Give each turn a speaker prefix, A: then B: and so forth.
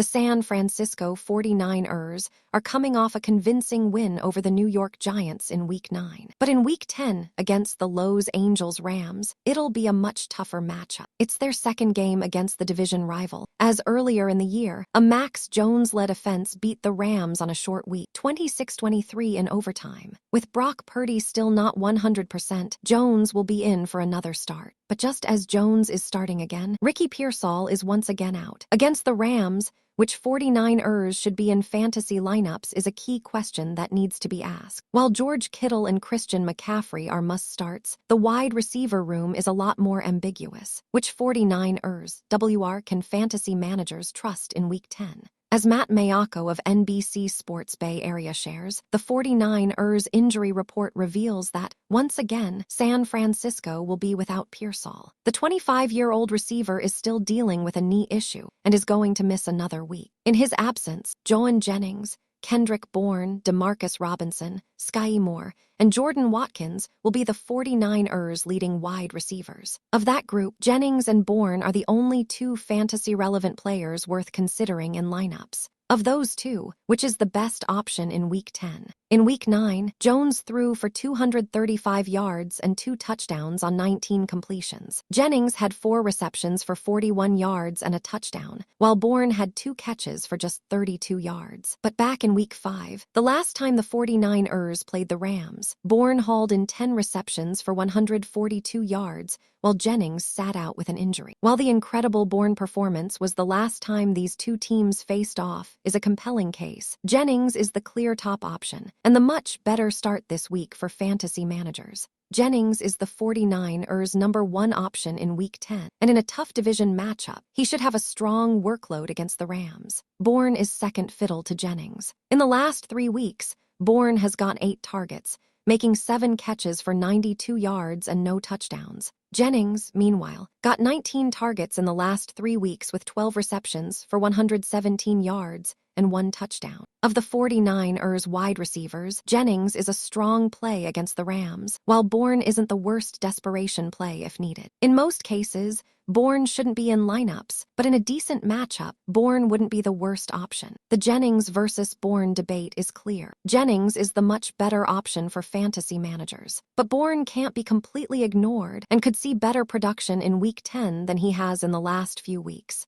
A: The San Francisco 49ers are coming off a convincing win over the New York Giants in Week 9. But in Week 10, against the Los Angeles Rams, it'll be a much tougher matchup. It's their second game against the division rival, as earlier in the year, a Max Jones-led offense beat the Rams on a short week, 26-23 in overtime. With Brock Purdy still not 100%, Jones will be in for another start. But just as Jones is starting again, Ricky Pearsall is once again out. Against the Rams, which 49ers should be in fantasy lineups, is a key question that needs to be asked. While George Kittle and Christian McCaffrey are must-starts, the wide receiver room is a lot more ambiguous. Which 49ers can fantasy managers trust in Week 10? As Matt Mayako of NBC Sports Bay Area shares, the 49ers injury report reveals that, once again, San Francisco will be without Pearsall. The 25-year-old receiver is still dealing with a knee issue and is going to miss another week. In his absence, Jauan Jennings, Kendrick Bourne, Demarcus Robinson, Sky Moore, and Jordan Watkins will be the 49ers' leading wide receivers. Of that group, Jennings and Bourne are the only two fantasy-relevant players worth considering in lineups. Of those two, which is the best option in Week 10? In Week 9, Jones threw for 235 yards and 2 touchdowns on 19 completions. Jennings had 4 receptions for 41 yards and a touchdown, while Bourne had 2 catches for just 32 yards. But back in Week 5, the last time the 49ers played the Rams, Bourne hauled in 10 receptions for 142 yards, while Jennings sat out with an injury. While the incredible Bourne performance was the last time these two teams faced off is a compelling case, Jennings is the clear top option, and the much better start this week for fantasy managers. Jennings is the 49ers' #1 option in Week 10, and in a tough division matchup, he should have a strong workload against the Rams. Bourne is second fiddle to Jennings. In the last 3 weeks, Bourne has got 8 targets, making 7 catches for 92 yards and no touchdowns. Jennings, meanwhile, got 19 targets in the last 3 weeks with 12 receptions for 117 yards and 1 touchdown. Of the 49ers wide receivers, Jennings is a strong play against the Rams, while Bourne isn't the worst desperation play if needed. In most cases, Bourne shouldn't be in lineups, but in a decent matchup, Bourne wouldn't be the worst option. The Jennings versus Bourne debate is clear. Jennings is the much better option for fantasy managers, but Bourne can't be completely ignored and could see better production in Week 10 than he has in the last few weeks.